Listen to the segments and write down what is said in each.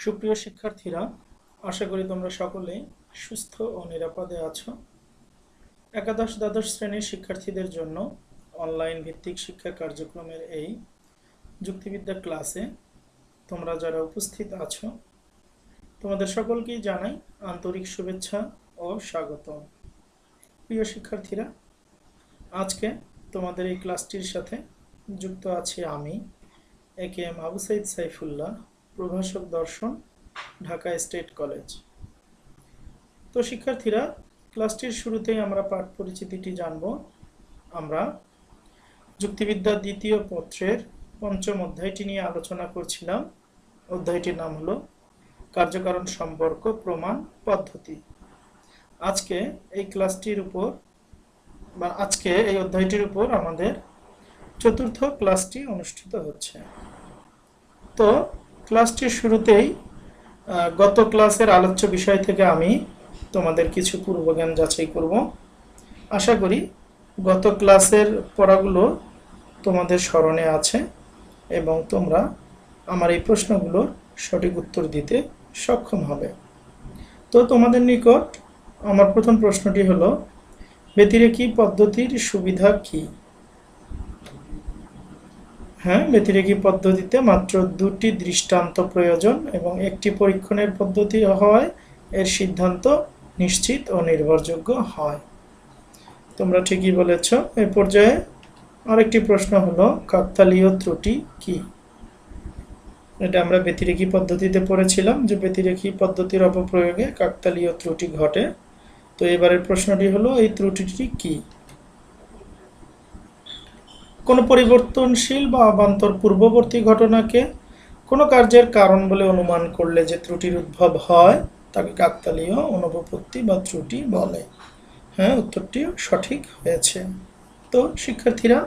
সুপ্রিয় শিক্ষার্থীরা, আশা করি তোমরা সকলে সুস্থ ও নিরাপদে আছো। একাদশ দ্বাদশ শ্রেণীর শিক্ষার্থীদের জন্য অনলাইন ভিত্তিক শিক্ষা কার্যক্রমের এই যুক্তিবিদ্যা ক্লাসে তোমরা যারা উপস্থিত আছো, তোমাদের সকলকেই জানাই আন্তরিক শুভেচ্ছা ও স্বাগত। প্রিয় শিক্ষার্থীরা, আজকে তোমাদের এই ক্লাসটির সাথে যুক্ত আছি আমি, একেএম আবু সাইদ সাইফুল্লাহ, প্রভাষক দর্শন, ঢাকা স্টেট কলেজ। তো শিক্ষার্থীরা, ক্লাসটির শুরুতেই আমরা পাঠ পরিচিতিটি জানব। আমরা যুক্তিবিদ্যা দ্বিতীয় পত্রের পঞ্চম অধ্যায়টি নিয়ে আলোচনা করছিলাম। অধ্যায়টির নাম হলো কার্যকারণ সম্পর্ক প্রমাণ পদ্ধতি। আজকে এই ক্লাসটির উপর বা আজকে এই অধ্যায়টির উপর আমাদের চতুর্থ ক্লাসটি অনুষ্ঠিত হচ্ছে। তো ক্লাসটির শুরুতেই গত ক্লাসের আলোচ্য বিষয় থেকে আমি তোমাদের কিছু পূর্বজ্ঞান যাচাই করব। আশা করি গত ক্লাসের পড়াগুলো তোমাদের স্মরণে আছে এবং তোমরা আমার এই প্রশ্নগুলোর সঠিক উত্তর দিতে সক্ষম হবে। তো তোমাদের নিকট আমার প্রথম প্রশ্নটি হলো, ব্যতিরেকী পদ্ধতির সুবিধা কি? হ্যাঁ, ব্যতিরেকী পদ্ধতিতে মাত্র দুটি দৃষ্টান্ত প্রয়োজন এবং একটি পরীক্ষণের পদ্ধতি হওয়ায় এর সিদ্ধান্ত নিশ্চিত ও নির্ভরযোগ্য হয়। তোমরা ঠিকই বলেছ। এই পর্যায়ে আরেকটি প্রশ্ন হলো, কাকতালীয় ত্রুটি কি? এটা আমরা ব্যতিরেকী পদ্ধতিতে পড়েছিলাম যে ব্যতিরেকী পদ্ধতির অপপ্রয়োগে কাকতালীয় ত্রুটি ঘটে। তো এবারের প্রশ্নটি হলো, এই ত্রুটিটি কি? কোনো পরিবর্তনশীল বা অবান্তর পূর্ববর্তী ঘটনাকে কোনো কার্যের কারণ বলে অনুমান করলে যে ত্রুটির উদ্ভব হয় তাকে কাকতালীয় অনুপপত্তি বা ত্রুটি বলে। হ্যাঁ, উত্তরটি সঠিক হয়েছে। তো শিক্ষার্থীরা,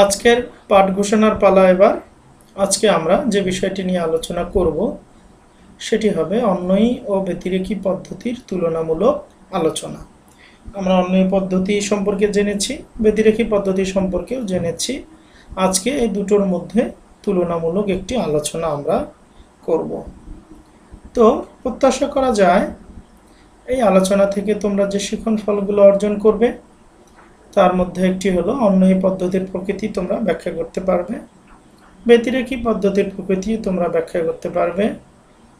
আজকের পাঠ ঘোষণার পালা। এবার আজকে আমরা যে বিষয়টি নিয়ে আলোচনা করব সেটি হবে অন্বয়ী ও ব্যতিরেকী পদ্ধতির তুলনামূলক আলোচনা। আমরা অন্বয়ী পদ্ধতি সম্পর্কে জেনেছি, ব্যতিরেকী পদ্ধতি সম্পর্কেও জেনেছি। আজকে এই দুটোর মধ্যে তুলনামূলক একটি আলোচনা আমরা করব। তো প্রত্যাশা করা যায় এই আলোচনা থেকে তোমরা যে শিখন ফলগুলো অর্জন করবে তার মধ্যে একটি হলো অন্বয়ী পদ্ধতির প্রকৃতি তোমরা ব্যাখ্যা করতে পারবে, ব্যতিরেকী পদ্ধতির প্রকৃতি তোমরা ব্যাখ্যা করতে পারবে,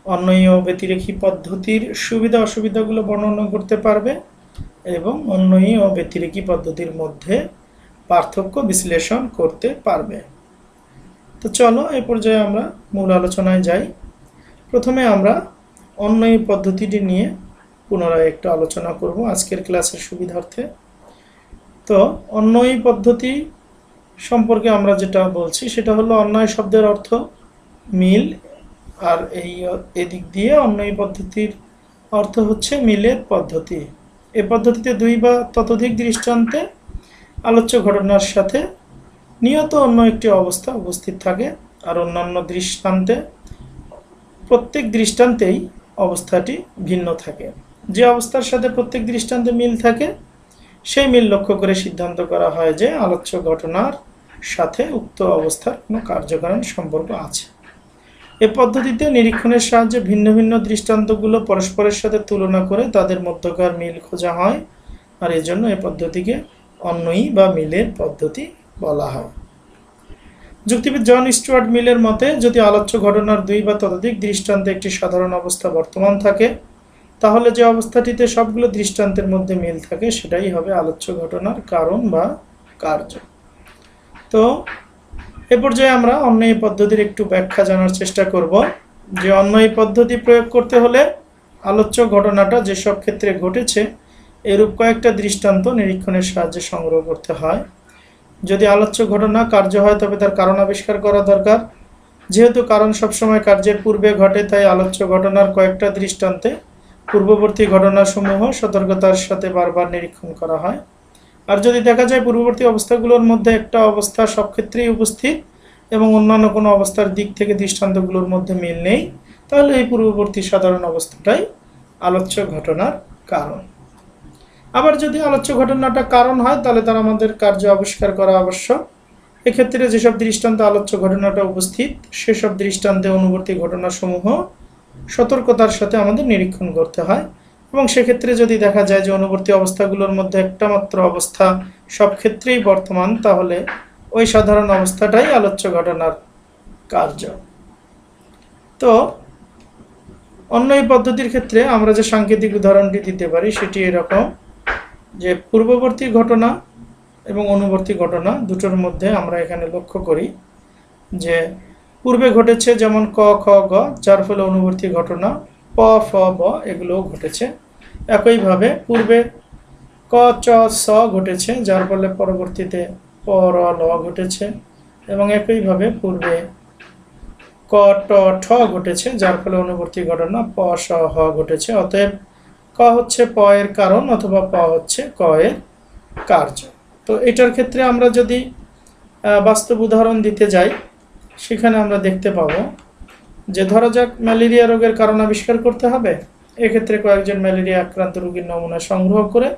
অন্বয়ী ও ব্যতিরেকী পদ্ধতির সুবিধা অসুবিধাগুলো বর্ণনা করতে পারবে এবং অন্বয়ী ও ব্যতিরেকী পদ্ধতির মধ্যে পার্থক্য বিশ্লেষণ করতে পারবে। তো চলো এই পর্যায়ে আমরা মূল আলোচনায় যাই। প্রথমে আমরা অন্বয়ী পদ্ধতিটি নিয়ে পুনরায় একটু আলোচনা করব আজকের ক্লাসের সুবিধার্থে। তো অন্বয়ী পদ্ধতি সম্পর্কে আমরা যেটা বলছি সেটা হলো, অন্বয় শব্দের অর্থ মিল, আর এদিক দিয়ে অন্বয়ী পদ্ধতির অর্থ হচ্ছে মিলের পদ্ধতি। এই পদ্ধতিতে দুই বা ততোধিক দৃষ্টান্তে আলোচ্য ঘটনার সাথে নিয়ত অন্য একটি অবস্থা উপস্থিত থাকে, আর অন্যান্য দৃষ্টান্তে প্রত্যেক দৃষ্টান্তেই অবস্থাটি ভিন্ন থাকে। যে অবস্থার সাথে প্রত্যেক দৃষ্টান্তে মিল থাকে সেই মিল লক্ষ্য করে সিদ্ধান্ত করা হয় যে আলোচ্য ঘটনার সাথে উক্ত অবস্থার কোনো কার্যকারণ সম্পর্ক আছে। এ পদ্ধতিতে নিরীক্ষণের সাহায্যে ভিন্ন ভিন্ন দৃষ্টান্তগুলো পরস্পরের সাথে তুলনা করে তাদের মধ্যকার মিল খোঁজা হয়, আর এজন্য এ পদ্ধতিকে অন্বয়ী বা মিলের পদ্ধতি বলা হয়। যুক্তিবিদ জন স্টুয়ার্ট মিলের মতে, যদি আলোচ্য ঘটনার দুই বা ততোধিক দৃষ্টান্তে একটি সাধারণ অবস্থা বর্তমান থাকে, তাহলে যে অবস্থাটিতে সবগুলো দৃষ্টান্তের মধ্যে মিল থাকে সেটাই হবে আলোচ্য ঘটনার কারণ বা কার্য। তো এ পর্যায়ে আমরা অন্বয়ী পদ্ধতির একটু ব্যাখ্যা জানার চেষ্টা করব। যে অন্বয়ী পদ্ধতি প্রয়োগ করতে হলে আলোচ্য ঘটনাটা যেসব ক্ষেত্রে ঘটেছে এরূপ কয়েকটা দৃষ্টান্ত নিরীক্ষণের সাহায্যে সংগ্রহ করতে হয়। যদি আলোচ্য ঘটনা কার্য হয় তবে তার কারণ আবিষ্কার করা দরকার। যেহেতু কারণ সবসময় কার্যের পূর্বে ঘটে, তাই আলোচ্য ঘটনার কয়েকটা দৃষ্টান্তে পূর্ববর্তী ঘটনাসমূহ সতর্কতার সাথে বারবার নিরীক্ষণ করা হয়। আর যদি দেখা যায় পূর্ববর্তী অবস্থাগুলোর মধ্যে একটা অবস্থা সব ক্ষেত্রেই উপস্থিত এবং অন্যান্য কোনো অবস্থার দিক থেকে দৃষ্টান্তগুলোর মধ্যে মিল নেই, তাহলে এই পূর্ববর্তী সাধারণ অবস্থাটাই আলোচ্য ঘটনার কারণ। আবার যদি আলোচ্য ঘটনাটা কারণ হয় তাহলে তার আমাদের কার্য আবিষ্কার করা আবশ্যক। এক্ষেত্রে যেসব দৃষ্টান্তে আলোচ্য ঘটনাটা উপস্থিত সেসব দৃষ্টান্তে অনুবর্তী ঘটনাসমূহ সতর্কতার সাথে আমাদের নিরীক্ষণ করতে হয়, এবং সেক্ষেত্রে যদি দেখা যায় যে অনুবর্তী অবস্থাগুলোর মধ্যে একটা মাত্র অবস্থা সব ক্ষেত্রেই বর্তমান, তাহলে ওই সাধারণ অবস্থাটাই আলোচ্য ঘটনার কার্য। তো অন্য এই পদ্ধতির ক্ষেত্রে আমরা যে সাংকেতিক উদাহরণটি দিতে পারি সেটি এরকম, যে পূর্ববর্তী ঘটনা এবং অনুবর্তী ঘটনা দুটোর মধ্যে আমরা এখানে লক্ষ্য করি যে পূর্বে ঘটেছে যেমন ক খ গ, যার ফলে অনুবর্তী ঘটনা প ফ ব এগুলোও ঘটেছে। একইভাবে পূর্বে ক চ স ঘটেছে, যার ফলে পরবর্তীতে প র ল ঘটেছে, এবং একইভাবে পূর্বে ক ট ঠ ঘটেছে, যার ফলে অনুবর্তী ঘটনা প স হ ঘটেছে। অতএব ক হচ্ছে প এর কারণ অথবা প হচ্ছে ক এর কার্য। তো এটার ক্ষেত্রে আমরা যদি বাস্তব উদাহরণ দিতে যাই, সেখানে আমরা দেখতে পাবো যে ধরা যাক ম্যালেরিয়া রোগের কারণ আবিষ্কার করতে হবে। এক্ষেত্রে কয়েকজন ম্যালেরিয়া আক্রান্ত রোগীর নমুনা সংগ্রহ করে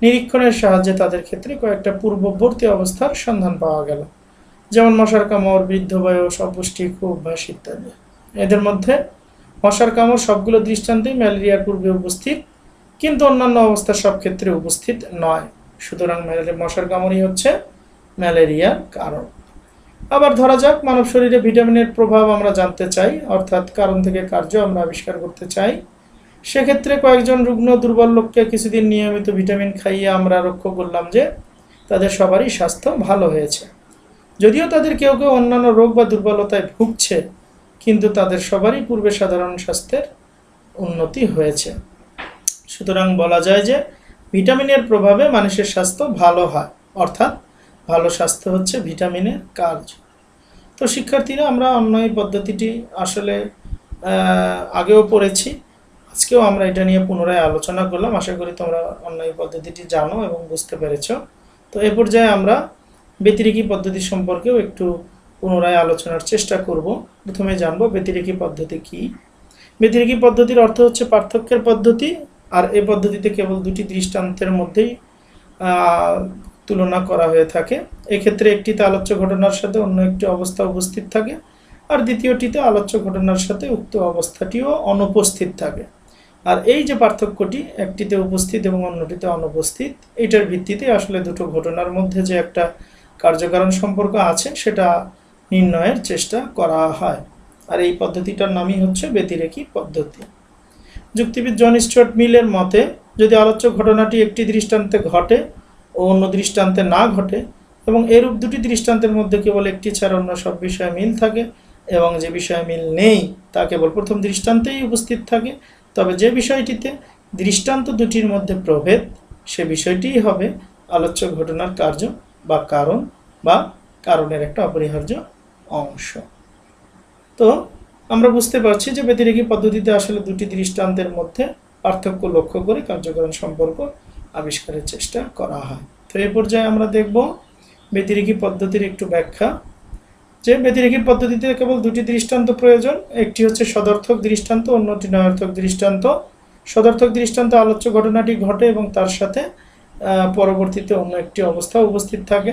নিরীক্ষণের সাহায্যে তাদের ক্ষেত্রে কয়েকটা পূর্ববর্তী অবস্থার সন্ধান পাওয়া গেল, যেমন মশার কামড়, বৃদ্ধ বয়স, অপুষ্টি, খুব অভ্যাস ইত্যাদি। এদের মধ্যে মশার কামড় সবগুলো দৃষ্টান্তেই ম্যালেরিয়ার পূর্বে উপস্থিত, কিন্তু অন্যান্য অবস্থা সব ক্ষেত্রে উপস্থিত নয়। সুতরাং মশার কামড়ই হচ্ছে ম্যালেরিয়ার কারণ। আবার ধরা যাক মানব শরীরে ভিটামিনের প্রভাব আমরা জানতে চাই, অর্থাৎ কারণ থেকে কার্য আমরা আবিষ্কার করতে চাই। সেক্ষেত্রে কয়েকজন রুগ্ন দুর্বল লোককে কিছুদিন নিয়মিত ভিটামিন খাইয়ে আমরা লক্ষ্য করলাম যে তাদের সবারই স্বাস্থ্য ভালো হয়েছে। যদিও তাদের কেউ কেউ অন্যান্য রোগ বা দুর্বলতায় ভুগছে, কিন্তু তাদের সবারই পূর্বে সাধারণ স্বাস্থ্যের উন্নতি হয়েছে। সুতরাং বলা যায় যে ভিটামিনের প্রভাবে মানুষের স্বাস্থ্য ভালো হয়, অর্থাৎ ভালো স্বাস্থ্য হচ্ছে ভিটামিনের কার্য। তো শিক্ষার্থীরা, আমরা অন্য এই পদ্ধতিটি আসলে আগেও পড়েছি, আজকেও আমরা এটা নিয়ে পুনরায় আলোচনা করলাম। আশা করি তোমরা অন্য এই পদ্ধতিটি জানো এবং বুঝতে পেরেছ। তো এ পর্যায়ে আমরা ব্যতিরেকি পদ্ধতি সম্পর্কেও একটু পুনরায় আলোচনার চেষ্টা করব। প্রথমে জানবো ব্যতিরেকি পদ্ধতি কি। ব্যতিরেকি পদ্ধতির অর্থ হচ্ছে পার্থক্যের পদ্ধতি, আর এই পদ্ধতিতে কেবল দুটি দৃষ্টান্তের মধ্যেই তুলনা করা হয়ে থাকে। এক্ষেত্রে একটিতে আলোচ্য ঘটনার সাথে অন্য একটি অবস্থা উপস্থিত থাকে, আর দ্বিতীয়টিতে আলোচ্য ঘটনার সাথে উক্ত অবস্থাটিও অনুপস্থিত থাকে। আর এই যে পার্থক্যটি, একটিতে উপস্থিত এবং অন্যটিতে অনুপস্থিত, এটার ভিত্তিতে আসলে দুটো ঘটনার মধ্যে যে একটা কার্যকারণ সম্পর্ক আছে সেটা নির্ণয়ের চেষ্টা করা হয়। আর এই পদ্ধতিটার নামই হচ্ছে ব্যতিরেকি পদ্ধতি। যুক্তিবিদ জন স্টুয়ার্ট মিলের মতে, যদি আলোচ্য ঘটনাটি একটি দৃষ্টান্তে ঘটে ও অন্য দৃষ্টান্তে না ঘটে, এবং এরূপ দুটি দৃষ্টান্তের মধ্যে কেবল একটি ছাড়া অন্য সব বিষয়ে মিল থাকে, এবং যে বিষয়ে মিল নেই তা কেবল প্রথম দৃষ্টান্তেই উপস্থিত থাকে, তবে যে বিষয়টিতে দৃষ্টান্ত দুটির মধ্যে প্রভেদ, সে বিষয়টিই হবে আলোচ্য ঘটনার কার্য বা কারণ, বা কারণের একটা অপরিহার্য অংশ। তো আমরা বুঝতে পারছি যে ব্যতিরেকি পদ্ধতিতে আসলে দুটি দৃষ্টান্তের মধ্যে পার্থক্য লক্ষ্য করে কার্যকারণ সম্পর্ক আবিষ্কারের চেষ্টা করা হয়। তো এই পর্যায়ে আমরা দেখব ব্যতিরেকি পদ্ধতির একটু ব্যাখ্যা। যে ব্যতিরেকি পদ্ধতিতে কেবল দুটি দৃষ্টান্ত প্রয়োজন, একটি হচ্ছে সদর্থক দৃষ্টান্ত, অন্যটি নয়ার্থক দৃষ্টান্ত। সদর্থক দৃষ্টান্ত আলোচ্য ঘটনাটি ঘটে এবং তার সাথে পরবর্তীতে অন্য একটি অবস্থা উপস্থিত থাকে।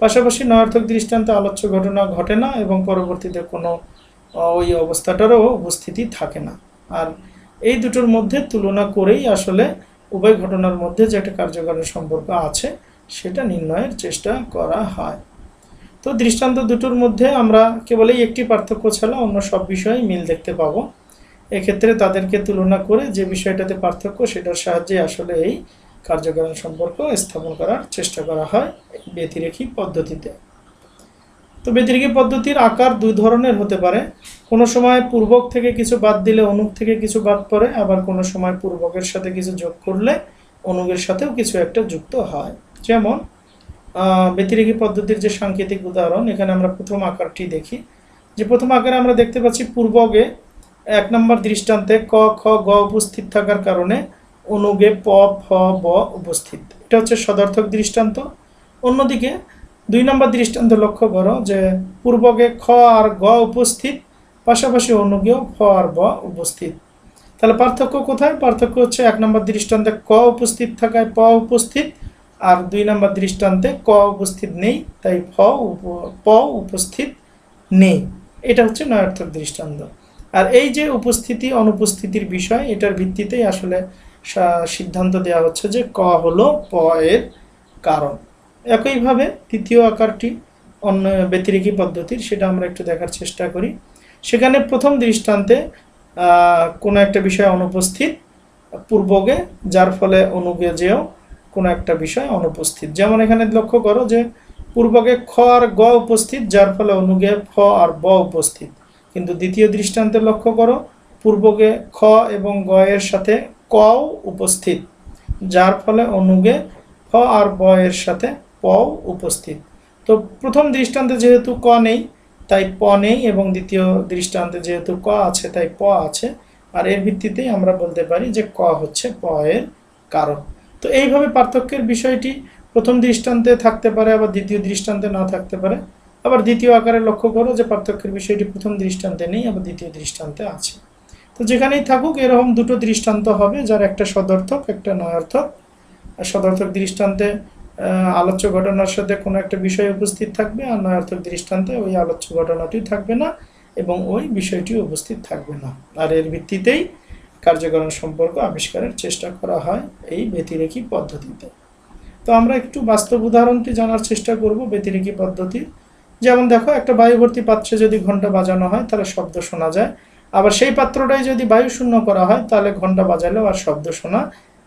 পাশাপাশি নয়ার্থক দৃষ্টান্তে আলোচ্য ঘটনা ঘটে না এবং পরবর্তীতে কোনো ওই অবস্থাটারও উপস্থিতি থাকে না। আর এই দুটোর মধ্যে তুলনা করেই আসলে উভয় ঘটনার মধ্যে যে একটা কার্যকারণ সম্পর্ক আছে সেটা নির্ণয়ের চেষ্টা করা হয়। তো দৃষ্টান্ত দুটোর মধ্যে আমরা কেবল এই একটি পার্থক্য ছাড়া অন্য সব বিষয়ে মিল দেখতে পাবো। এক্ষেত্রে তাদেরকে তুলনা করে যে বিষয়টাতে পার্থক্য সেটার সাহায্যে আসলে এই কার্যকারণ সম্পর্ক স্থাপন করার চেষ্টা করা হয় ব্যতিরেকি পদ্ধতিতে। তো ব্যতিরেকি পদ্ধতির আকার দুই ধরনের হতে পারে। কোনো সময় পূর্বক থেকে কিছু বাদ দিলে অনুক থেকে কিছু বাদ পড়ে, আবার কোনো সময় পূর্বকের সাথে কিছু যোগ করলে অনুকের সাথেও কিছু একটা যুক্ত হয়। যেমন ব্যতিরেকি পদ্ধতির যে সাংকেতিক উদাহরণ, এখানে আমরা প্রথম আকারটি দেখি। যে প্রথম আকারে আমরা দেখতে পাচ্ছি পূর্বকে এক নম্বর দৃষ্টান্তে ক খ গ উপস্থিত থাকার কারণে অনুগে প ফ ব উপস্থিত, এটা হচ্ছে সদর্থক দৃষ্টান্ত। অন্যদিকে দুই নম্বর দৃষ্টান্ত লক্ষ্য করো যে পূর্বকে খ আর গ উপস্থিত, পাশাপাশি অনুগেও ফ আর ব উপস্থিত। তাহলে পার্থক্য কোথায়? পার্থক্য হচ্ছে এক নম্বর দৃষ্টান্তে ক উপস্থিত থাকায় প উপস্থিত, আর 2 নম্বর দৃষ্টান্তে ক উপস্থিত নেই, তাই প উপস্থিত নেই। এটা হচ্ছে নয়ার্থক দৃষ্টান্ত। আর এই যে উপস্থিতি অনুপস্থিতির বিষয়, এটার ভিত্তিতেই আসলে সিদ্ধান্ত দেওয়া হচ্ছে যে ক হলো প এর কারণ। একইভাবে তৃতীয় আকারটি অন্য ব্যতিরেকী পদ্ধতির, সেটা আমরা একটু দেখার চেষ্টা করি। সেখানে প্রথম দৃষ্টান্তে কোনো একটা বিষয় অনুপস্থিত পূর্বগে, যার ফলে অনুগে যেও কোনো একটা বিষয় অনুপস্থিত। যেমন এখানে লক্ষ্য করো যে পূর্বগে খ আর গ উপস্থিত, যার ফলে অনুগে ফ আর ব উপস্থিত। কিন্তু দ্বিতীয় দৃষ্টান্তে লক্ষ্য করো পূর্বগে খ এবং গ এর সাথে ক উপস্থিত, যার ফলে অনুগে ফ আর ব এর সাথে প উপস্থিত। তো প্রথম দৃষ্টান্তে যেহেতু ক নেই তাই প নেই, এবং দ্বিতীয় দৃষ্টান্তে যেহেতু ক আছে তাই প আছে। আর এর ভিত্তিতেই আমরা বলতে পারি যে ক হচ্ছে প এর কারণ। তো এইভাবে পার্থক্যের বিষয়টি প্রথম দৃষ্টান্তে থাকতে পারে, আবার দ্বিতীয় দৃষ্টান্তে না থাকতে পারে। আবার দ্বিতীয় আকারে লক্ষ্য করো যে পার্থক্যের বিষয়টি প্রথম দৃষ্টান্তে নেই, আবার দ্বিতীয় দৃষ্টান্তে আছে। তো যেখানেই থাকুক এরকম দুটো দৃষ্টান্ত হবে, যার একটা সদর্থক একটা নয়ার্থক। আর সদর্থক দৃষ্টান্তে আলোচ্য ঘটনার সাথে কোনো একটা বিষয় উপস্থিত থাকবে, আর নয়ার্থক দৃষ্টান্তে ওই আলোচ্য ঘটনাটি থাকবে না এবং ওই বিষয়টি উপস্থিত থাকবে না। আর এর ভিত্তিতেই কার্যকারণ সম্পর্ক আবিষ্কারের চেষ্টা করা হয় এই ব্যতিরেকী পদ্ধতিতে। তো আমরা একটু বাস্তব উদাহরণটি জানার চেষ্টা করব ব্যতিরেকী পদ্ধতির। যেমন দেখো, একটা বায়ুভর্তি পাত্রে যদি ঘন্টা বাজানো হয় তাহলে শব্দ শোনা যায়, আবার সেই পাত্রটাই যদি বায়ু শূন্য করা হয় তাহলে ঘন্টা বাজালেও আর শব্দ শোনা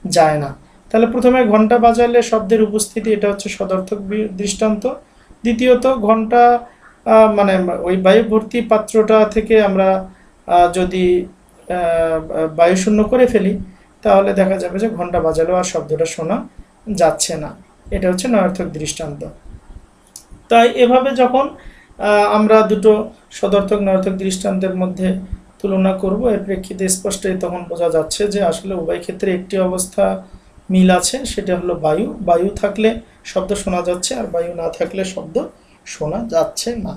যায় না। তাহলে প্রথমে ঘন্টা বাজালে শব্দের উপস্থিতি, এটা হচ্ছে সদর্থক দৃষ্টান্ত। দ্বিতীয়ত ঘন্টা মানে ওই বায়ুভর্তি পাত্রটা থেকে আমরা যদি বায়ু শূন্য করে ফেলি তাহলে দেখা যাবে যে ঘন্টা বাজালেও আর শব্দটা শোনা যাচ্ছে না। এটা হচ্ছে নয়ার্থক দৃষ্টান্ত। তাই এভাবে যখন আমরা দুটো সদর্থক নয়ার্থক দৃষ্টান্তের মধ্যে তুলনা করব, এর প্রেক্ষিতে স্পষ্টই তখন বোঝা যাচ্ছে যে আসলে উভয় ক্ষেত্রে একটি অবস্থা মিল আছে, সেটা হলো বায়ু। বায়ু থাকলে শব্দ শোনা যাচ্ছে, আর বায়ু না থাকলে শব্দ শোনা যাচ্ছে না।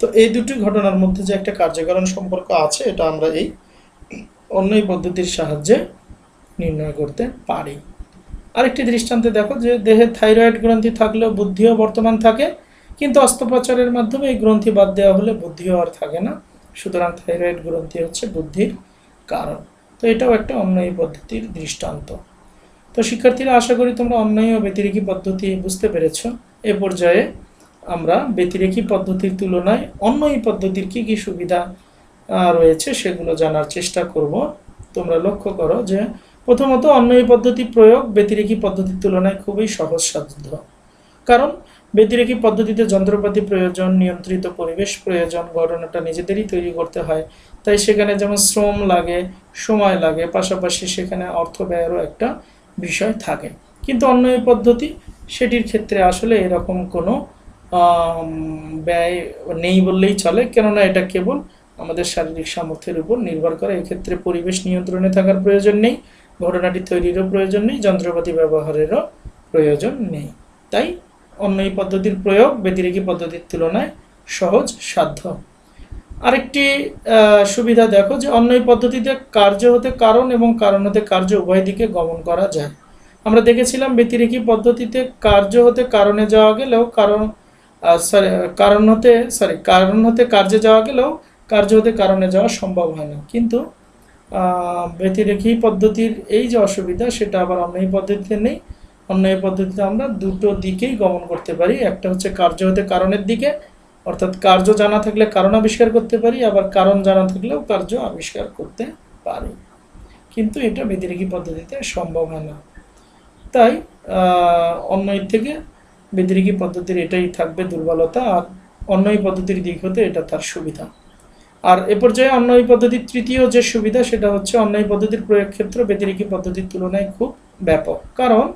তো এই দুটি ঘটনার মধ্যে যে একটা কার্যকারণ সম্পর্ক আছে, এটা আমরা এই অন্যই পদ্ধতির সাহায্যে নির্ণয় করতে পারি। আরেকটি দৃষ্টান্তে দেখো যে দেহে থাইরয়েড গ্রন্থি থাকলেও বুদ্ধিও বর্তমান থাকে, কিন্তু অস্ত্রোপচারের মাধ্যমে এই গ্রন্থি বাদ দেওয়া হলে বুদ্ধিও আর থাকে না। সুতরাং থাইরয়েড গ্রন্থি হচ্ছে বুদ্ধির কারণ। তো এটাও একটা অন্যই পদ্ধতির দৃষ্টান্ত। তো শিক্ষার্থীরা, আশা করি তোমরা অন্যই ও ব্যতিরেকী পদ্ধতি বুঝতে পেরেছ। এ পর্যায়ে আমরা ব্যতিরেকী পদ্ধতির তুলনায় অন্যই পদ্ধতির কি কি সুবিধা রয়েছে সেগুলো জানার চেষ্টা করব। তোমরা লক্ষ্য করো যে প্রথমত অন্যই পদ্ধতি প্রয়োগ ব্যতিরেকী পদ্ধতির তুলনায় খুবই সহজসাধ্য। কারণ ব্যতিরেকী পদ্ধতিতে যন্ত্রপাতি প্রয়োজন, নিয়ন্ত্রিত পরিবেশ প্রয়োজন, ঘটনাটা নিজেদেরই তৈরি করতে হয়। তাই সেখানে যেমন শ্রম লাগে, সময় লাগে, পাশাপাশি সেখানে অর্থ ব্যয়েরও একটা বিষয় থাকে। কিন্তু অন্যই পদ্ধতি, সেটির ক্ষেত্রে আসলে এরকম কোনো ব্যয় নেই বললেই চলে, কেননা এটা কেবল আমাদের শারীরিক সামর্থ্যের উপর নির্ভর করে। এক্ষেত্রে পরিবেশ নিয়ন্ত্রণে থাকার প্রয়োজন নেই, ঘটনাটি তৈরিরও প্রয়োজন নেই, যন্ত্রপাতি ব্যবহারেরও প্রয়োজন নেই। তাই অন্যই পদ্ধতির প্রয়োগ ব্যতিরেকী পদ্ধতির তুলনায় সহজ সাধ্য। আরেকটি সুবিধা দেখো যে অন্যই পদ্ধতিতে কার্য হতে কারণ এবং কারণ হতে কার্য উভয় দিকে গমন করা যায়। আমরা দেখেছিলাম ব্যতিরেকী পদ্ধতিতে কার্য হতে কারণে যাওয়া গেলেও কারণ হতে কার্যে যাওয়া গেলেও কার্য হতে কারণে যাওয়া সম্ভব হয় না। কিন্তু ব্যতিরেকী পদ্ধতির এই যে অসুবিধা, সেটা আবার অন্যই পদ্ধতিতে নেই। অন্যই পদ্ধতিতে আমরা দুটো দিকেই গমন করতে পারি। একটা হচ্ছে কার্য হতে কারণের দিকে, অর্থাৎ কার্য জানা থাকলে কারণ আবিষ্কার করতে পারি, আবার কারণ জানা থাকলেও কার্য আবিষ্কার করতে পারি। কিন্তু এটা ব্যতিরেকী পদ্ধতিতে সম্ভব হয় না। তাই অন্যই থেকে ব্যতিরেকী পদ্ধতির এটাই থাকবে দুর্বলতা, আর অন্যই পদ্ধতির দিক হতে এটা তার সুবিধা। আর এ পর্যায়ে অন্যই পদ্ধতির তৃতীয় যে সুবিধা, সেটা হচ্ছে অন্যই পদ্ধতির প্রয়োগ ক্ষেত্র ব্যতিরেকী পদ্ধতির তুলনায় খুব ব্যাপক। কারণ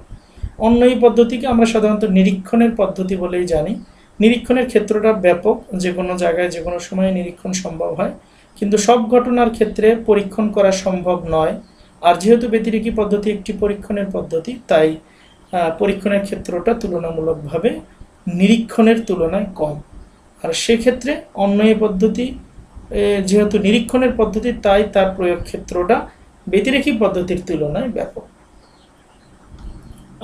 অন্যই পদ্ধতিকে আমরা সাধারণত নিরীক্ষণের পদ্ধতি বলেই জানি। নিরীক্ষণের ক্ষেত্রটা ব্যাপক, যে কোনো জায়গায় যে কোনো সময় নিরীক্ষণ সম্ভব হয়, কিন্তু সব ঘটনার ক্ষেত্রে পরীক্ষণ করা সম্ভব নয়। আর যেহেতু ব্যতিরেকী পদ্ধতি একটি পরীক্ষণের পদ্ধতি, তাই পরীক্ষণের ক্ষেত্রটা তুলনামূলকভাবে নিরীক্ষণের তুলনায় কম। আর সেক্ষেত্রে অন্যই পদ্ধতি যেহেতু নিরীক্ষণের পদ্ধতি, তাই তার প্রয়োগ ক্ষেত্রটা ব্যতিরেকী পদ্ধতির তুলনায় ব্যাপক।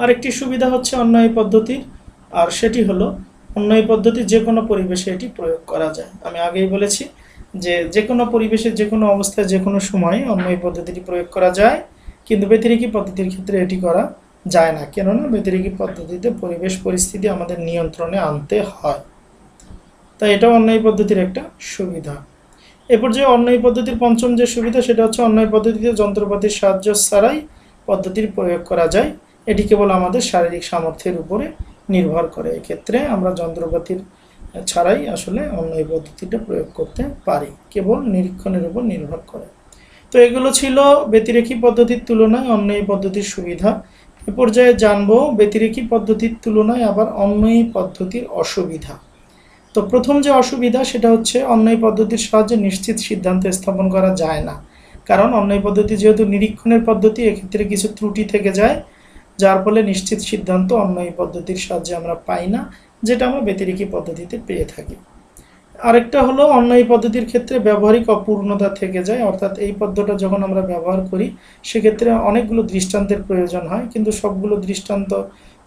আরেকটি সুবিধা হচ্ছে অন্যায় পদ্ধতির, আর সেটি হলো অন্যায় পদ্ধতি যে কোনো পরিবেশে এটি প্রয়োগ করা যায়। আমি আগেই বলেছি যে যে কোনো পরিবেশে যে কোনো অবস্থায় যে কোনো সময় অন্যায় পদ্ধতিটি প্রয়োগ করা যায়, কিন্তু ব্যতিরেকি পদ্ধতির ক্ষেত্রে এটি করা যায় না, কেননা ব্যতিরেকি পদ্ধতিতে পরিবেশ পরিস্থিতি আমাদের নিয়ন্ত্রণে আনতে হয়। তাই এটাও অন্যায় পদ্ধতির একটা সুবিধা। এরপর যে অন্যায় পদ্ধতির পঞ্চম যে সুবিধা সেটা হচ্ছে অন্যায় পদ্ধতিতে যন্ত্রপাতির সাহায্য ছাড়াই পদ্ধতির প্রয়োগ করা যায়। এটি কেবল আমাদের শারীরিক সামর্থ্যের উপরে নির্ভর করে। এক্ষেত্রে আমরা যন্ত্রপাতির ছাড়াই আসলে অন্যায় পদ্ধতিটা প্রয়োগ করতে পারি, কেবল নিরীক্ষণের উপর নির্ভর করে। তো এগুলো ছিল ব্যতিরেকি পদ্ধতির তুলনায় অন্যায় পদ্ধতির সুবিধা। এ পর্যায়ে জানবো ব্যতিরেকি পদ্ধতির তুলনায় আবার অন্যায় পদ্ধতির অসুবিধা। তো প্রথম যে অসুবিধা সেটা হচ্ছে অন্যায় পদ্ধতির সাহায্যে নিশ্চিত সিদ্ধান্ত স্থাপন করা যায় না, কারণ অন্যায় পদ্ধতি যেহেতু নিরীক্ষণের পদ্ধতি, এক্ষেত্রে কিছু ত্রুটি থেকে যায়, যার ফলে নিশ্চিত সিদ্ধান্ত অন্যায় পদ্ধতির সাহায্যে আমরা পাই না, যেটা আমরা ব্যতিরেকি পদ্ধতিতে পেয়ে থাকি। আরেকটা হলো অন্যায় পদ্ধতির ক্ষেত্রে ব্যবহারিক অপূর্ণতা থেকে যায়, অর্থাৎ এই পদ্ধতিটা যখন আমরা ব্যবহার করি সেক্ষেত্রে অনেকগুলো দৃষ্টান্তের প্রয়োজন হয়, কিন্তু সবগুলো দৃষ্টান্ত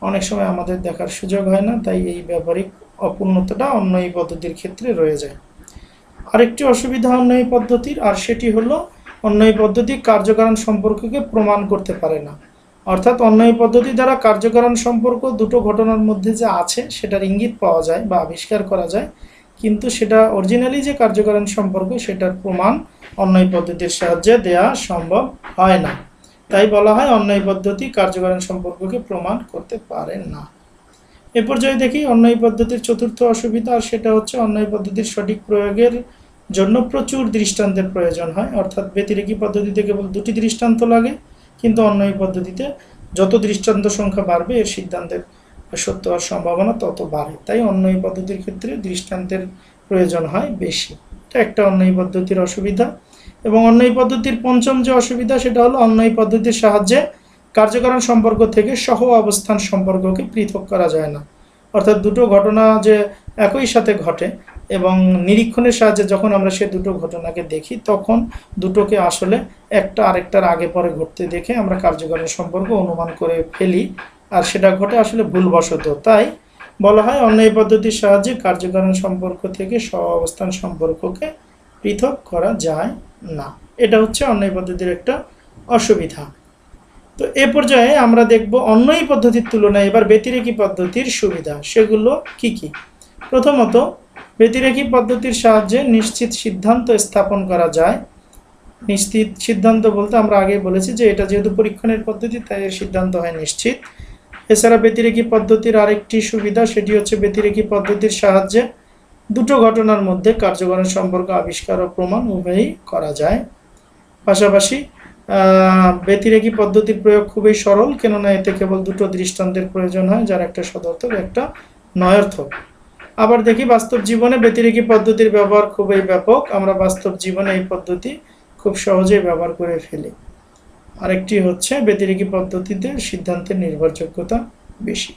অনেক সময় আমাদের দেখার সুযোগ হয় না, তাই এই ব্যবহারিক অপূর্ণতাটা অন্যায় পদ্ধতির ক্ষেত্রে রয়ে যায়। আরেকটি অসুবিধা অন্যায় পদ্ধতির, আর সেটি হলো অন্যায় পদ্ধতি কার্যকারণ সম্পর্ককে প্রমাণ করতে পারে না। অর্থাৎ অন্যায় পদ্ধতি দ্বারা কার্যকারণ সম্পর্ক দুটো ঘটনার মধ্যে যে আছে সেটার ইঙ্গিত পাওয়া যায় বা আবিষ্কার করা যায়, কিন্তু সেটা অরিজিনালি যে কার্যকারণ সম্পর্ক সেটার প্রমাণ অন্যায় পদ্ধতির সাহায্যে দেয়া সম্ভব হয় না। তাই বলা হয় অন্যায় পদ্ধতি কার্যকারণ সম্পর্ককে প্রমাণ করতে পারে না। এ পর্যায়ে দেখি অন্যায় পদ্ধতির চতুর্থ অসুবিধা, আর সেটা হচ্ছে অন্যায় পদ্ধতির সঠিক প্রয়োগের জন্য প্রচুর দৃষ্টান্তের প্রয়োজন হয়। অর্থাৎ ব্যতিরেকি পদ্ধতিতে কেবল দুটি দৃষ্টান্ত লাগে, কিন্তু অন্যায় পদ্ধতিতে যত দৃষ্টান্ত সংখ্যা বাড়বে এর সিদ্ধান্তের সত্য হওয়ার সম্ভাবনা তত বাড়ে। তাই অন্যায় পদ্ধতির ক্ষেত্রে দৃষ্টান্তের প্রয়োজন হয় বেশি। এটা একটা অন্যায় পদ্ধতির অসুবিধা। এবং অন্যায় পদ্ধতির পঞ্চম যে অসুবিধা সেটা হলো অন্যায় পদ্ধতির সাহায্যে কার্যকারণ সম্পর্ক থেকে সহ অবস্থান সম্পর্ককে পৃথক করা যায় না। অর্থাৎ দুটো ঘটনা যে একই সাথে ঘটে এবং নিরীক্ষণের সাহায্যে যখন আমরা সে দুটো ঘটনাকে দেখি তখন দুটোকে আসলে একটা আরেকটার আগে পরে ঘটতে দেখে আমরা কার্যকারণ সম্পর্ক অনুমান করে ফেলি, আর সেটা ঘটে আসলে ভুলবশত। তাই বলা হয় অন্যায় পদ্ধতির সাহায্যে কার্যকারণ সম্পর্ক থেকে সহ অবস্থান সম্পর্ককে পৃথক করা যায় না। এটা হচ্ছে অন্যায় পদ্ধতির একটা অসুবিধা। তো এ পর্যায়ে আমরা দেখব অন্যায় পদ্ধতির তুলনায় এবার ব্যতিরেকি পদ্ধতির সুবিধা, সেগুলো কি কি। প্রথমত, ব্যতিরেকি পদ্ধতির সাহায্যে নিশ্চিত সিদ্ধান্ত স্থাপন করা যায়। নিশ্চিত সিদ্ধান্ত বলতে আমরা আগে বলেছি যে এটা যেহেতু পরীক্ষণের পদ্ধতি তাই এর সিদ্ধান্ত হয় নিশ্চিত। এছাড়া ব্যতিরেকি পদ্ধতির আরেকটি সুবিধা সেটি হচ্ছে ব্যতিরেকি পদ্ধতির সাহায্যে দুটো ঘটনার মধ্যে কার্যকারণ সম্পর্ক আবিষ্কার ও প্রমাণ উভয়ই করা যায়। পাশাপাশি ব্যতিরেকি পদ্ধতির প্রয়োগ খুবই সরল, কেননা এতে কেবল দুটো দৃষ্টান্তের প্রয়োজন হয়, যার একটা সদর্থক একটা নয়ার্থক। আবার দেখি বাস্তব জীবনে ব্যতিরেকি পদ্ধতির ব্যবহার খুবই ব্যাপক, আমরা বাস্তব জীবনে এই পদ্ধতি খুব সহজেই ব্যবহার করে ফেলি। আরেকটি হচ্ছে ব্যতিরেকি পদ্ধতিতে সিদ্ধান্তের নির্ভরযোগ্যতা বেশি।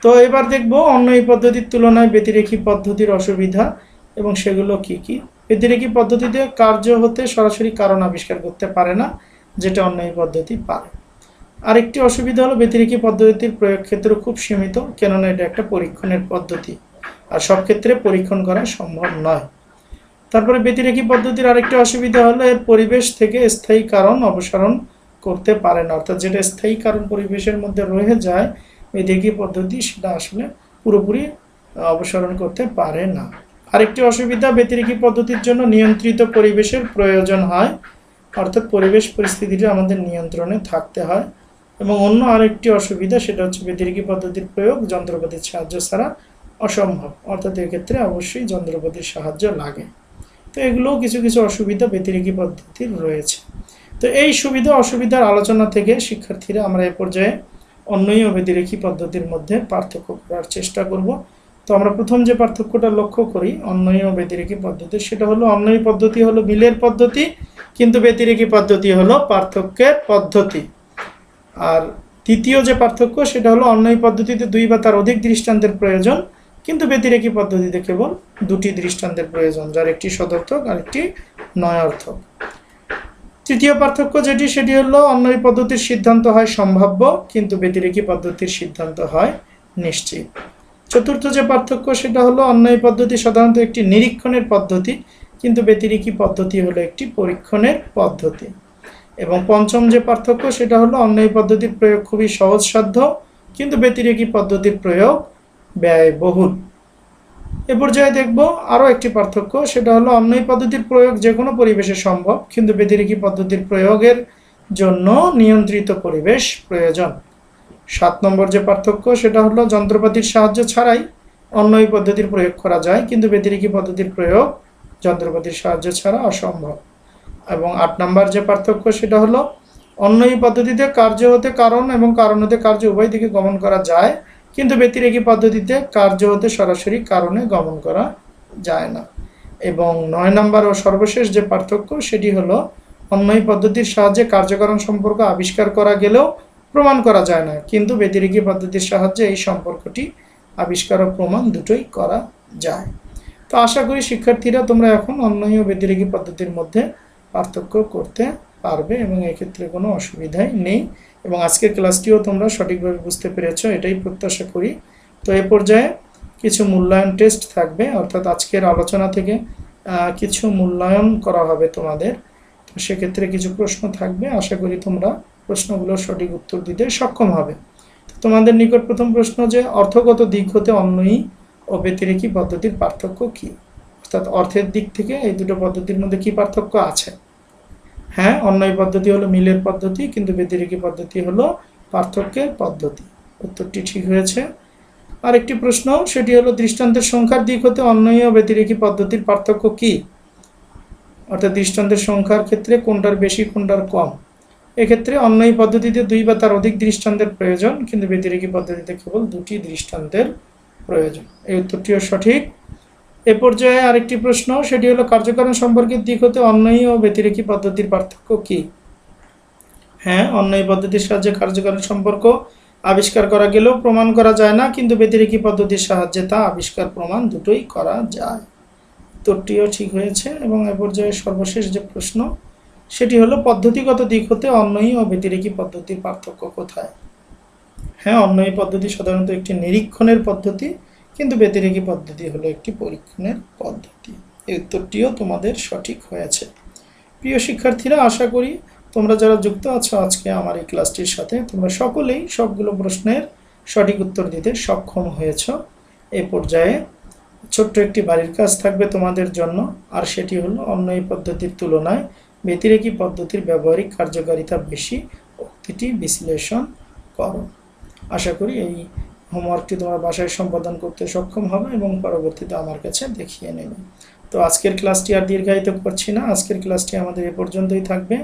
তো এবার দেখব অন্যায় পদ্ধতির তুলনায় ব্যতিরেকি পদ্ধতির অসুবিধা এবং সেগুলো কি কি। ব্যতিরেকি পদ্ধতিতে কার্য হতে সরাসরি কারণ আবিষ্কার করতে পারে না, যেটা অন্যায় পদ্ধতি পারে। আরেকটি অসুবিধা হলো ব্যতিরেকি পদ্ধতির প্রয়োগ ক্ষেত্র খুব সীমিত, কেননা এটা একটা পরীক্ষণের পদ্ধতি আর সব ক্ষেত্রে পরীক্ষণ করা সম্ভব নয়। তারপরে ব্যতিরেকি পদ্ধতির আরেকটি অসুবিধা হলো এর পরিবেশ থেকে স্থায়ী কারণ অপসারণ করতে পারে না, অর্থাৎ যেটা স্থায়ী কারণ পরিবেশের মধ্যে রয়ে যায় ব্যতিরেকি পদ্ধতি সেটা আসলে পুরোপুরি অপসারণ করতে পারে না। আরেকটি অসুবিধা, ব্যতিরেকি পদ্ধতির জন্য নিয়ন্ত্রিত পরিবেশের প্রয়োজন হয়, অর্থাৎ পরিবেশ পরিস্থিতিটা আমাদের নিয়ন্ত্রণে থাকতে হয়। এবং অন্য আরেকটি অসুবিধা সেটা হচ্ছে ব্যতিরেকি পদ্ধতির প্রয়োগ যন্ত্রপাতির সাহায্য ছাড়া অসম্ভব, অর্থাৎ এক্ষেত্রে অবশ্যই যন্ত্রপাতির সাহায্য লাগে। তো এগুলোও কিছু কিছু অসুবিধা ব্যতিরেকি পদ্ধতির রয়েছে। তো এই সুবিধা অসুবিধার আলোচনা থেকে শিক্ষার্থীরা আমরা এ পর্যায়ে অন্যায় ও ব্যতিরেকি পদ্ধতির মধ্যে পার্থক্য করার চেষ্টা করব। তো আমরা প্রথম যে পার্থক্যটা লক্ষ্য করি অন্যায় ও ব্যতিরেকি পদ্ধতি, সেটা হলো অন্যায় পদ্ধতি হলো মিলের পদ্ধতি, কিন্তু ব্যতিরেকি পদ্ধতি হলো পার্থক্যের পদ্ধতি। আর তৃতীয় যে পার্থক্য সেটা হলো অন্যায় পদ্ধতিতে দুই বা তার অধিক দৃষ্টান্তের প্রয়োজন, কিন্তু ব্যতিরেকি পদ্ধতিতে কেবল দুটি দৃষ্টান্তের প্রয়োজন, যার একটি সদর্থক আর একটি নয়ার্থক। তৃতীয় পার্থক্য যেটি, সেটি হলো অন্যয় পদ্ধতির সিদ্ধান্ত হয় সম্ভাব্য, কিন্তু ব্যতিরেকী পদ্ধতির সিদ্ধান্ত হয় নিশ্চিত। চতুর্থ যে পার্থক্য সেটা হলো অন্যয় পদ্ধতি সাধারণত একটি নিরীক্ষণের পদ্ধতি, কিন্তু ব্যতিরেকী পদ্ধতি হলো একটি পরীক্ষণের পদ্ধতি। এবং পঞ্চম যে পার্থক্য সেটা হলো অন্যয় পদ্ধতির প্রয়োগ খুবই সহজসাধ্য, কিন্তু ব্যতিরেকী পদ্ধতির প্রয়োগ ব্যয়বহুল। এ পর্যায়ে দেখব আরও একটি পার্থক্য, সেটা হলো অন্যয় পদ্ধতির প্রয়োগ যে কোনো পরিবেশে সম্ভব, কিন্তু ব্যতিরেকী পদ্ধতির প্রয়োগের জন্য নিয়ন্ত্রিত পরিবেশ প্রয়োজন। 7 নম্বর যে পার্থক্য সেটা হলো যন্ত্রপাতির সাহায্য ছাড়াই অন্যয় পদ্ধতির প্রয়োগ করা যায়, কিন্তু ব্যতিরেকী পদ্ধতির প্রয়োগ যন্ত্রপাতির সাহায্য ছাড়া অসম্ভব। এবং 8 নম্বর যে পার্থক্য সেটা হলো অন্যয় পদ্ধতিতে কার্য হতে কারণ এবং কারণ হতে কার্য উভয় দিকে গমন করা যায়, কিন্তু ব্যতিরেকী পদ্ধতিতে কার্য হতে সরাসরি কারণে গমন করা যায় না। এবং 9 নম্বর ও সর্বশেষ যে পার্থক্য সেটি হলো অন্যয় পদ্ধতির সাহায্যে কার্যকারণ সম্পর্ক আবিষ্কার করা গেলেও প্রমাণ করা যায় না, কিন্তু ব্যতিরেকী পদ্ধতির সাহায্যে এই সম্পর্কটি আবিষ্কার ও প্রমাণ দুটোই করা যায়। তো আশা করি শিক্ষার্থীরা তোমরা এখন অন্যয় ও ব্যতিরেকী পদ্ধতির মধ্যে পার্থক্য করতে পারবে এবং এক্ষেত্রে কোনো অসুবিধাই নেই। এবং আজকের ক্লাসটিও তোমরা সঠিকভাবে বুঝতে পেরেছো, এটাই প্রত্যাশা করি। তো এ পর্যায়ে কিছু মূল্যায়ন টেস্ট থাকবে, অর্থাৎ আজকের আলোচনা থেকে কিছু মূল্যায়ন করা হবে তোমাদের। তো সেক্ষেত্রে কিছু প্রশ্ন থাকবে, আশা করি তোমরা প্রশ্নগুলোর সঠিক উত্তর দিতে সক্ষম হবে। তো তোমাদের নিকট প্রথম প্রশ্ন যে অর্থগত দিক হতে অন্যয়ী ও ব্যতিরেকী পদ্ধতির পার্থক্য কী? অর্থাৎ অর্থের দিক থেকে এই দুটো পদ্ধতির মধ্যে কি পার্থক্য আছে? হ্যাঁ, অন্যয় পদ্ধতি হলো মিলের পদ্ধতি, কিন্তু ব্যতিরেকী পদ্ধতি হলো পার্থক্যের পদ্ধতি। উত্তরটি ঠিক হয়েছে। আরেকটি প্রশ্ন, সেটি হলো দৃষ্টান্তের সংখ্যার দিক হতে অন্যয় ও ব্যতিরেকী পদ্ধতির পার্থক্য কি? অর্থাৎ দৃষ্টান্তের সংখ্যার ক্ষেত্রে কোনটার বেশি কোনটার কম? এক্ষেত্রে অন্যয় পদ্ধতিতে 2 বা তার অধিক দৃষ্টান্তের প্রয়োজন, কিন্তু ব্যতিরেকী পদ্ধতিতে কেবল 2টি দৃষ্টান্তের প্রয়োজন। এই উত্তরটিও সঠিক। এ পর্যায়ে আরেকটি প্রশ্ন, সেটি হলো কার্যকারণ সম্পর্কের দিক হতে অন্যয় ও ব্যতিরেকী পদ্ধতির পার্থক্য কি? হ্যাঁ, অন্যয় পদ্ধতির সাহায্যে কার্যকারণ সম্পর্ক আবিষ্কার করা গেলেও প্রমাণ করা যায় না, কিন্তু ব্যতিরেকী পদ্ধতির সাহায্যে তা আবিষ্কার প্রমাণ দুটোই করা যায়। উত্তরটিও ঠিক হয়েছে। এবং এ পর্যায়ে সর্বশেষ যে প্রশ্ন, সেটি হলো পদ্ধতিগত দিক হতে অন্যয় ও ব্যতিরেকী পদ্ধতির পার্থক্য কোথায়? হ্যাঁ, অন্যয় পদ্ধতি সাধারণত একটি নিরীক্ষণের পদ্ধতি, কিন্তু ব্যতিরেকী পদ্ধতি হলো একটি পরীক্ষণের পদ্ধতি। এই উত্তরটিও তোমাদের সঠিক হয়েছে। প্রিয় শিক্ষার্থীরা, আশা করি তোমরা যারা যুক্ত আছো আজকে আমার এই ক্লাসটির সাথে, তোমরা সকলেই সবগুলো প্রশ্নের সঠিক উত্তর দিতে সক্ষম হয়েছ। এই পর্যায়ে ছোট্ট একটি বাড়ির কাজ থাকবে তোমাদের জন্য, আর সেটি হলো অন্যয় পদ্ধতির তুলনায় ব্যতিরেকী পদ্ধতির ব্যবহারিক কার্যকারিতা বেশি, উক্তিটি বিশ্লেষণ করো। আশা করি এই হোমওয়ার্কটি তোমরা বাসায় সম্পাদন করতে সক্ষম হবে এবং পরবর্তীতে আমার কাছে দেখিয়ে নেবে। তো আজকের ক্লাসটি আর দীর্ঘায়িত করছি না, আজকের ক্লাসটি আমাদের এ পর্যন্তই থাকবে।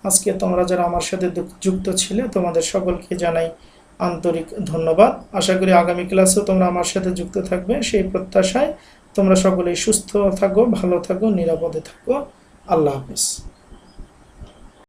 আজকে তোমরা যারা আমার সাথে যুক্ত ছিলে তোমাদের সকলকে জানাই আন্তরিক ধন্যবাদ। আশা করি আগামী ক্লাসেও তোমরা আমার সাথে যুক্ত থাকবে, সেই প্রত্যাশায় তোমরা সকলেই সুস্থ থাকো, ভালো থাকো, নিরাপদে থাকো। আল্লাহ হাফেজ।